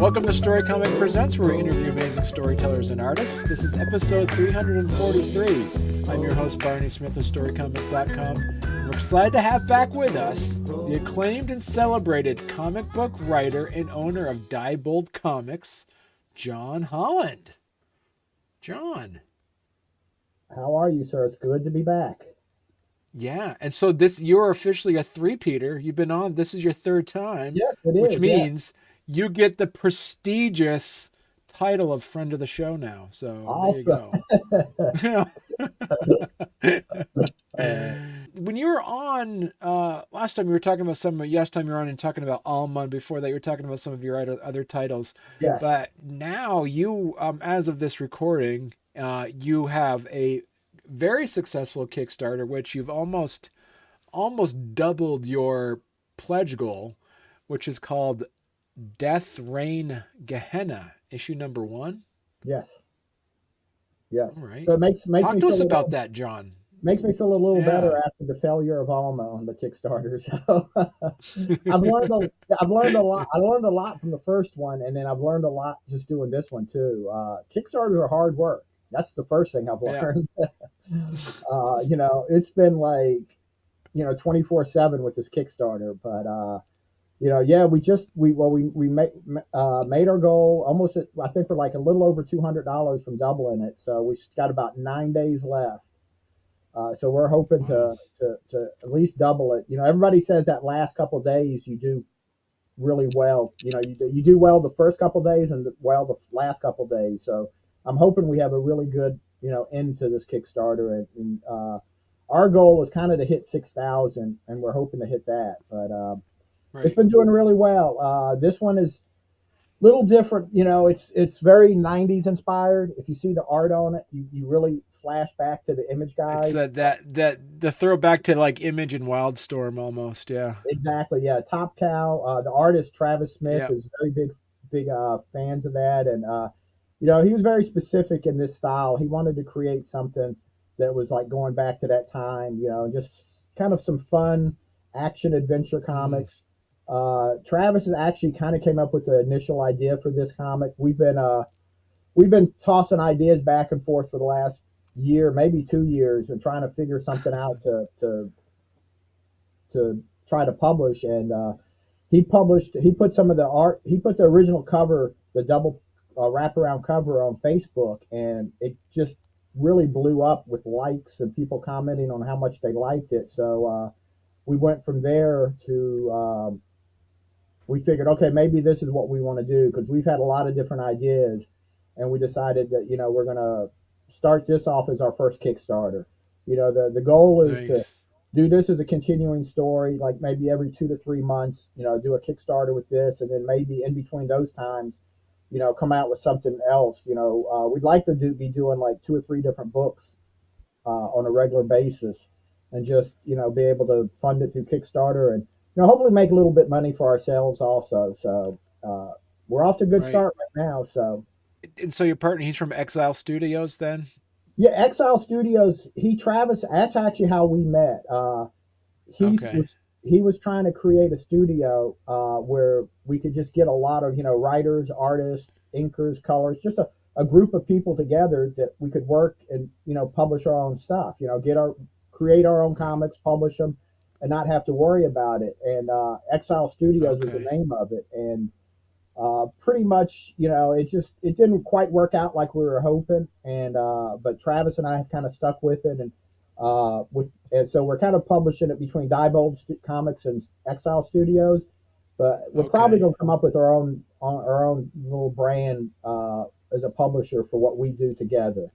Welcome to Storycomic Presents, where we interview amazing storytellers and artists. This is episode 343. I'm your host, Barney Smith of Storycomic.com. We're excited to have back with us the acclaimed and celebrated comic book writer and owner of Diebold Comics, John Holland. John. How are you, sir? It's good to be back. Yeah, and so you're officially a three-peater. You've been on, this is your third time. Yes, it is. Which means you get the prestigious title of friend of the show now. So awesome. There you go. When you were on last time, you were talking about last time you were on and talking about Alma, and before that you were talking about some of your other titles. Yes. But now you, as of this recording, you have a very successful Kickstarter, which you've almost doubled your pledge goal, which is called Death Reign Gehenna, issue number 1. Yes. All right. So it talk to us about that, John. Makes me feel a little better after the failure of Alma on the Kickstarter. So I've learned a lot. I learned a lot from the first one, and then I've learned a lot just doing this one too. Kickstarters are hard work. That's the first thing I've learned. It's been like 24/7 with this Kickstarter, but we made our goal almost I think we're like a little over $200 from doubling it, so we got about 9 days left. So we're hoping to at least double it. Everybody says that last couple of days you do really well. You do well the first couple of days and the last couple of days. So I'm hoping we have a really good end to this Kickstarter, and our goal is kind of to hit 6,000, and we're hoping to hit that. But It's been doing really well. This one is a little different. It's very 90s inspired. If you see the art on it, you really flash back to the Image guys. It's the throwback to like Image and Wildstorm almost. Yeah. Exactly. Yeah. Top Cow. The artist Travis Smith is very big fans of that, and he was very specific in this style. He wanted to create something that was like going back to that time. Just kind of some fun action adventure comics. Travis has actually kind of came up with the initial idea for this comic. We've been tossing ideas back and forth for the last year, maybe 2 years, and trying to figure something out to try to publish. And he put some of the art. He put the original cover, the double wraparound cover, on Facebook, and it just really blew up with likes and people commenting on how much they liked it. So we went from there to. We figured, okay, maybe this is what we want to do, because we've had a lot of different ideas, and we decided that, we're going to start this off as our first Kickstarter. The goal is to do this as a continuing story, like maybe every 2 to 3 months, do a Kickstarter with this, and then maybe in between those times, come out with something else. We'd like to be doing like 2 or 3 different books on a regular basis, and just, be able to fund it through Kickstarter, and hopefully make a little bit money for ourselves also. So we're off to a good start right now. So, and so your partner, he's from Exile Studios then? Yeah, Exile Studios. Travis, that's actually how we met. He was trying to create a studio where we could just get a lot of, writers, artists, inkers, colors, just a group of people together that we could work and, publish our own stuff, create our own comics, publish them, and not have to worry about it. And Exile Studios was the name of it. And pretty much, it didn't quite work out like we were hoping. And but Travis and I have kind of stuck with it, and so we're kind of publishing it between Diebold Comics and Exile Studios. But we're probably going to come up with our own little brand as a publisher for what we do together.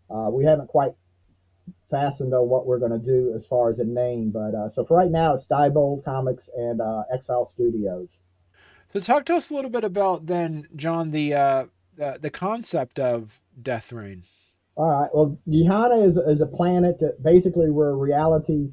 We haven't quite fastened on what we're going to do as far as a name, but so for right now it's Diebold Comics and Exile Studios. So talk to us a little bit about then, John, the concept of Death Reign. All right. Well, Gehenna is a planet that basically where reality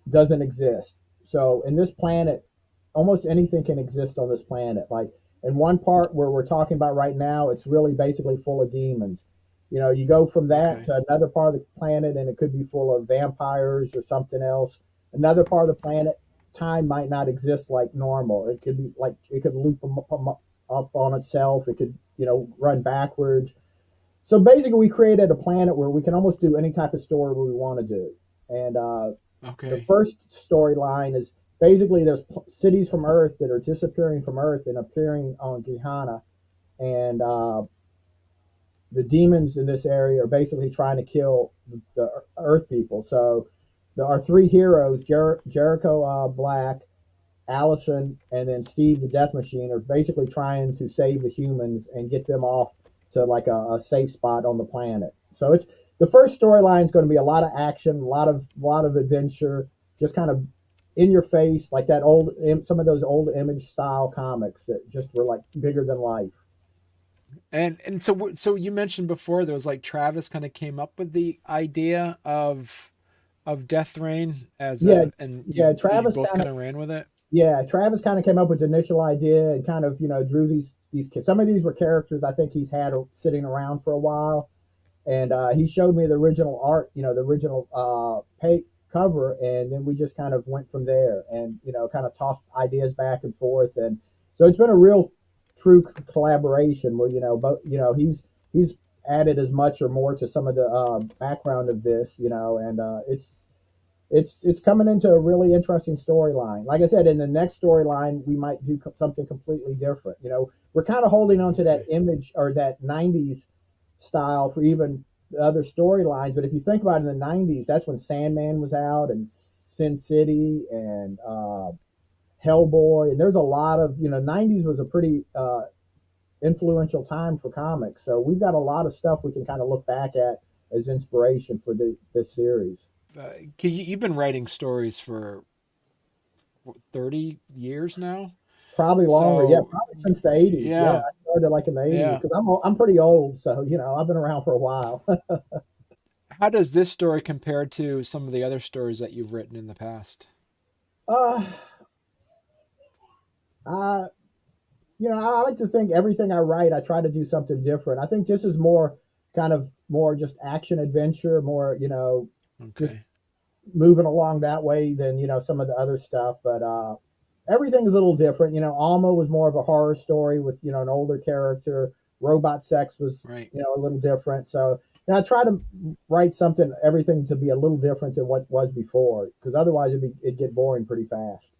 doesn't exist. So in this planet, almost anything can exist on this planet. Like in one part where we're talking about right now, it's really basically full of demons. You go from that to another part of the planet, and it could be full of vampires or something else. Another part of the planet, time might not exist like normal. It could be like, it could loop up on itself. It could, run backwards. So basically, we created a planet where we can almost do any type of story we want to do. And the Okay. first storyline is basically there's cities from Earth that are disappearing from Earth and appearing on Gehenna, and the demons in this area are basically trying to kill the Earth people. So our three heroes, Jericho Black, Allison, and then Steve the Death Machine, are basically trying to save the humans and get them off to like a safe spot on the planet. So it's the first storyline is going to be a lot of action, a lot of adventure, just kind of in your face, like that old some of those old Image style comics that just were like bigger than life. And so you mentioned before there was like Travis kind of came up with the idea of Death Reign as Yeah, a, and yeah. you both kind of ran with it. Travis kind of came up with the initial idea and kind of drew these kids. Some of these were characters I think he's had sitting around for a while, and he showed me the original art, the original pay cover, and then we just kind of went from there, and kind of tossed ideas back and forth, and so it's been a real true collaboration where but he's added as much or more to some of the background of this, and it's coming into a really interesting storyline. Like I said, in the next storyline, we might do something completely different. We're kind of holding on to that image or that '90s style for even the other storylines. But if you think about it, in the '90s, that's when Sandman was out and Sin City and Hellboy, and there's a lot of '90s was a pretty influential time for comics. So we've got a lot of stuff we can kind of look back at as inspiration for this series. You've been writing stories for 30 years now. Probably longer, yeah, So probably since the '80s. Yeah, yeah, I started like in the '80s yeah. because I'm pretty old, so I've been around for a while. How does this story compare to some of the other stories that you've written in the past? uh, I I like to think everything I write, I try to do something different. I think this is more kind of more just action adventure, more just Okay. moving along that way than some of the other stuff. But everything is a little different. Alma was more of a horror story with an older character. Robot Sex was Right. a little different. So I try to write something, everything to be a little different than what was before, because otherwise it'd get boring pretty fast.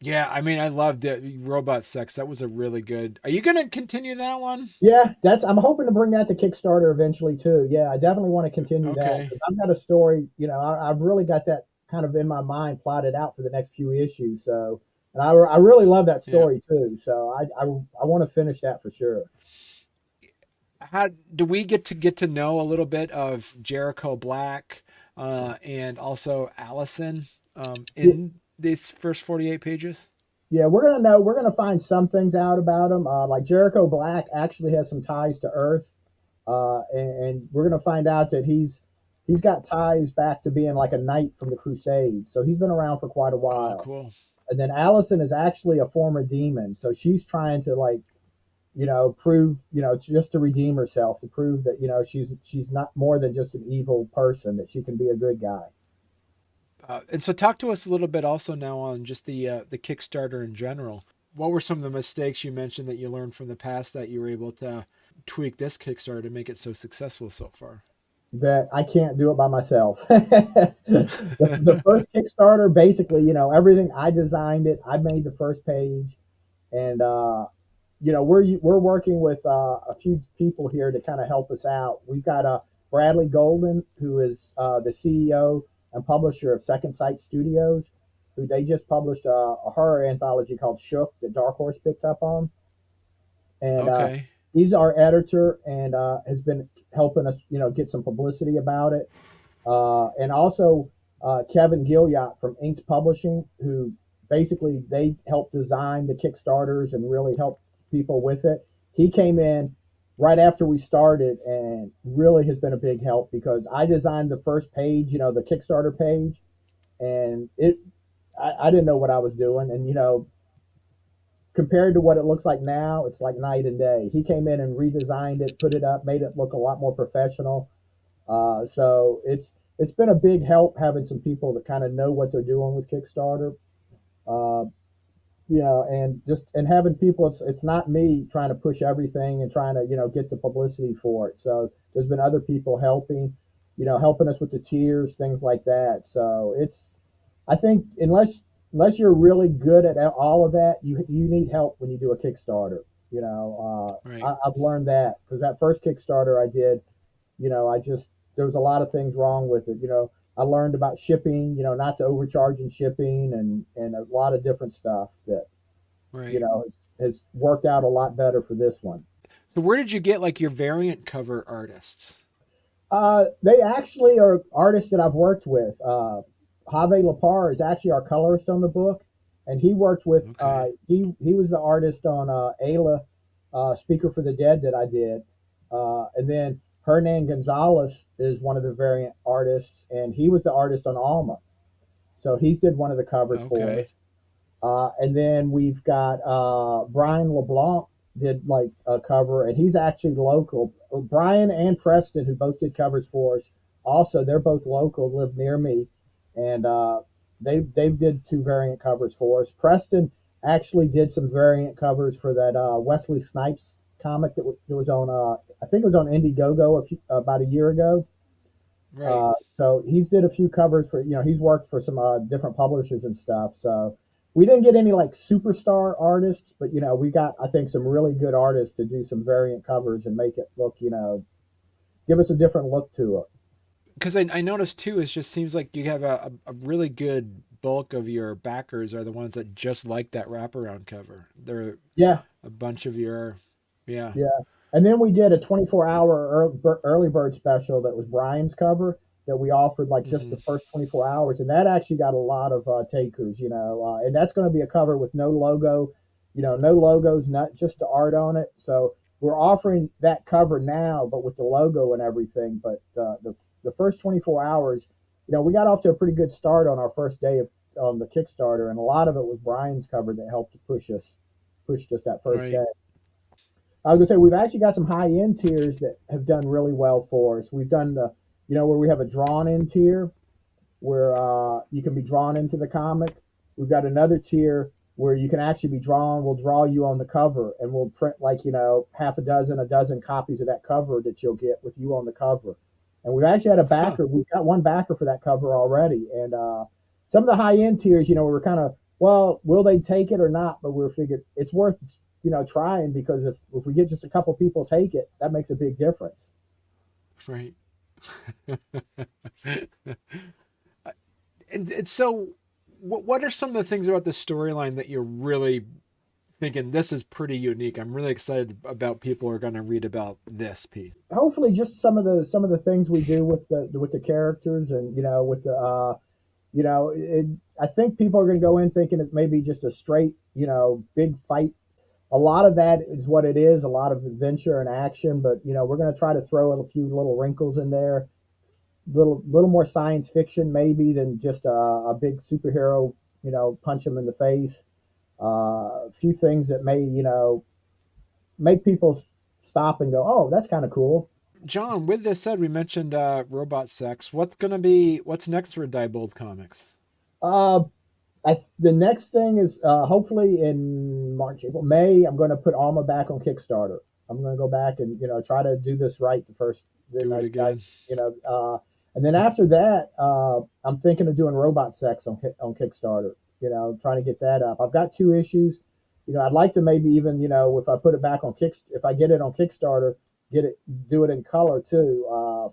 Yeah, I mean, I loved it. Robot Sex. That was a really good. Are you going to continue that one? Yeah, I'm hoping to bring that to Kickstarter eventually too. Yeah, I definitely want to continue that Okay. because I've got a story. I've really got that kind of in my mind plotted out for the next few issues. So, and I really love that Yeah. story too. So I want to finish that for sure. How do we get to know a little bit of Jericho Black and also Allison Yeah, in these first 48 pages? yeah, we're gonna find some things out about him. Like Jericho Black actually has some ties to Earth, and we're gonna find out that he's got ties back to being like a knight from the Crusades. So he's been around for quite a Oh, while. cool. And then Allison is actually a former demon, so she's trying to like prove just to redeem herself, to prove that she's not more than just an evil person, that she can be a good guy. And so, talk to us a little bit also now on just the Kickstarter in general. What were some of the mistakes you mentioned that you learned from the past that you were able to tweak this Kickstarter to make it so successful so far? That I can't do it by myself. The first Kickstarter, basically, everything I designed it. I made the first page, and we're working with a few people here to kind of help us out. We've got Bradley Golden, who is the CEO and publisher of Second Sight Studios, who they just published a horror anthology called Shook that Dark Horse picked up on, and Okay. he's our editor and has been helping us, get some publicity about it. And also Kevin Gilliott from Inked Publishing, who basically they helped design the Kickstarters and really help people with it. He came in right after we started and really has been a big help because I designed the first page, the Kickstarter page, and I didn't know what I was doing, and compared to what it looks like now, it's like night and day. He came in and redesigned it, put it up, made it look a lot more professional. So it's been a big help having some people that kind of know what they're doing with Kickstarter. Uh, and having people, it's not me trying to push everything and trying to, get the publicity for it. So there's been other people helping us with the tiers, things like that. So I think unless you're really good at all of that, you need help when you do a Kickstarter. Right. I've learned that because that first Kickstarter I did, there was a lot of things wrong with it. I learned about shipping, not to overcharge in shipping and a lot of different stuff that, Right. has worked out a lot better for this one. So where did you get like your variant cover artists? They actually are artists that I've worked with. Javier Lapar is actually our colorist on the book, and he worked with. Okay. He was the artist on Ayla, Speaker for the Dead that I did, and then Hernan Gonzalez is one of the variant artists, and he was the artist on Alma. So he's did one of the covers for Okay. us. And then we've got Brian LeBlanc did like a cover, and he's actually local. Brian and Preston, who both did covers for us, also they're both local, live near me, and they did two variant covers for us. Preston actually did some variant covers for that Wesley Snipes comic that was on I think it was on Indiegogo about a year ago. Right. So he's did a few covers for, he's worked for some different publishers and stuff. So we didn't get any like superstar artists, but we got, I think, some really good artists to do some variant covers and make it look, give us a different look to it. Because I noticed too, it just seems like you have a really good bulk of your backers are the ones that just like that wraparound cover. They're Yeah, a bunch of your, yeah. yeah. And then we did a 24-hour early bird special that was Brian's cover that we offered like just Hmm. the first 24 hours. And that actually got a lot of takers, and that's going to be a cover with no logo, no logos, not just the art on it. So we're offering that cover now, but with the logo and everything. But the first 24 hours, we got off to a pretty good start on our first day of on the Kickstarter. And a lot of it was Brian's cover that helped to pushed us that first Right. day. I was gonna say we've actually got some high end tiers that have done really well for us. We've done where we have a drawn in tier where you can be drawn into the comic. We've got another tier where you can actually be drawn. We'll draw you on the cover, and we'll print like half a dozen copies of that cover that you'll get with you on the cover. And we've actually had a Huh. backer. We've got one backer for that cover already. And some of the high end tiers, we were kind of, well, will they take it or not? But we figured it's worth trying because if we get just a couple people take it, that makes a big difference. Right. And so, what are some of the things about the storyline that you're really thinking this is pretty unique? I'm really excited about people who are going to read about this piece. Hopefully, just some of the things we do with the characters and with the I think people are going to go in thinking it may be just a straight big fight. A lot of that is what it is, a lot of adventure and action, but we're going to try to throw a few little wrinkles in there, little more science fiction maybe than just a big superhero, punch them in the face. A few things that may make people stop and go, oh, that's kind of cool. John, with this said, we mentioned robot sex. What's next for Diebold Comics? Uh, the next thing is hopefully in March, April, May. I'm going to put Alma back on Kickstarter. I'm going to go back and try to do this right the first. Then Do it again. and then after that, I'm thinking of doing Robot Sex on Kickstarter. Trying to get that up. I've got 2 issues. I'd like to maybe even if I put it back on if I get it on Kickstarter, do it in color too,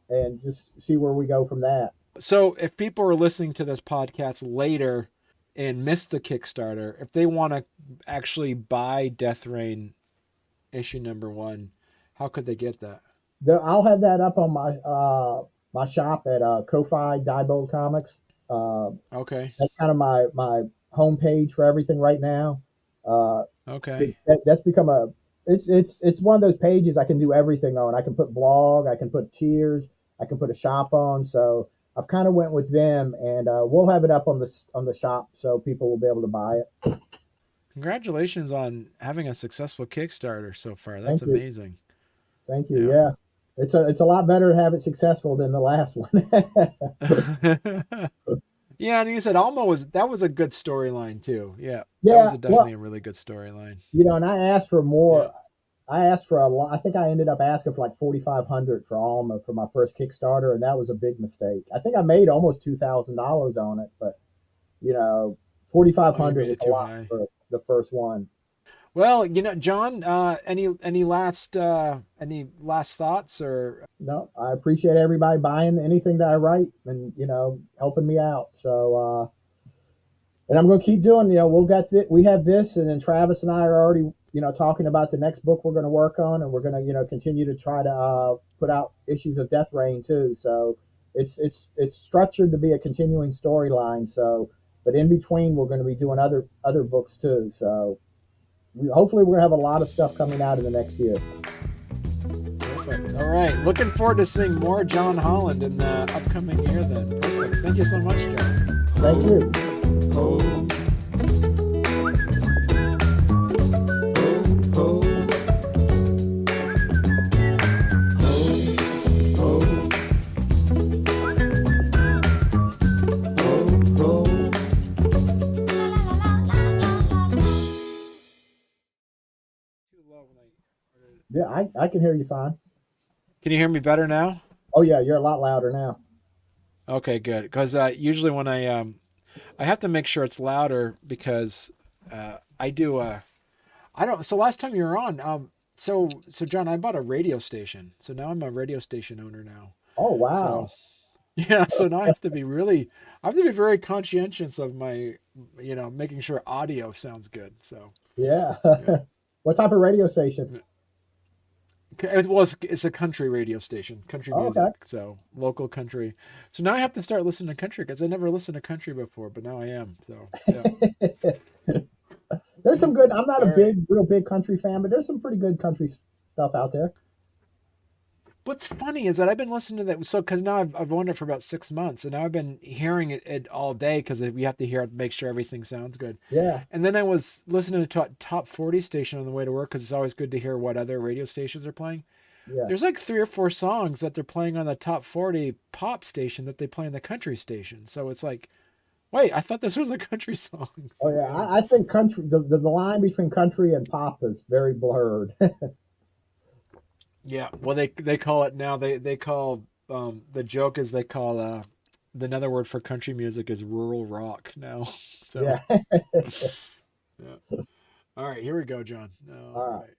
and just see where we go from that. So, if people are listening to this podcast later and missed the Kickstarter, if they want to actually buy Death Reign issue #1, how could they get that? I'll have that up on my shop at Ko-Fi Diebold Comics. Okay. That's kind of my homepage for everything right now. Okay. That's become it's one of those pages I can do everything on. I can put blog, I can put tiers, I can put a shop on. So I've kind of went with them, and we'll have it up on the shop so people will be able to buy it. Congratulations on having a successful Kickstarter so far. That's Thank you. amazing. Thank you. Yeah. Yeah. It's a lot better to have it successful than the last one. Yeah, and you said Alma was a good storyline too. Yeah, that Yeah, was definitely well, a really good storyline. and I asked for Yeah. more. I asked for a lot. I think I ended up asking for like 4,500 for Alma for my first Kickstarter, and that was a big mistake. I think I made almost $2,000 on it, but forty five Oh, you hundred made was it a too lot high. for the first one. Well, John, any last thoughts or No, I appreciate everybody buying anything that I write and helping me out. So, and I'm going to keep doing. We have this, and then Travis and I are already talking about the next book we're going to work on, and we're going to continue to try to put out issues of Death Reign too. So it's structured to be a continuing storyline. So, but in between, we're going to be doing other books too. So hopefully we're going to have a lot of stuff coming out in the next year. perfect. All right. Looking forward to seeing more John Holland in the upcoming year then. Perfect. Thank you so much, John. Thank you. Yeah, I can hear you fine. Can you hear me better now? Oh yeah, you're a lot louder now. Okay, good. Because usually when I have to make sure it's louder because I do I don't. So last time you were on, so John, I bought a radio station. So now I'm a radio station owner now. Oh So wow. yeah, so now I have to be very conscientious of my, making sure audio sounds good. So Yeah. yeah. What type of radio station? Well, it's a country radio station, country Oh, okay. music, so local country. So now I have to start listening to country because I never listened to country before, but now I am. So yeah. There's some good. I'm not a All right. real big country fan, but there's some pretty good country stuff out there. What's funny is that I've been listening to that. So, because now I've owned it for about 6 months, and now I've been hearing it all day because we have to hear it, make sure everything sounds good. Yeah. And then I was listening to top 40 station on the way to work because it's always good to hear what other radio stations are playing. Yeah. There's like 3 or 4 songs that they're playing on the top 40 pop station that they play in the country station. So it's like, wait, I thought this was a country song. Oh So yeah. yeah. I think country. The line between country and pop is very blurred. Yeah. Well, they call it now. They call the joke is they call another word for country music is rural rock now. So Yeah. yeah. All right, here we go, John. All All right. right.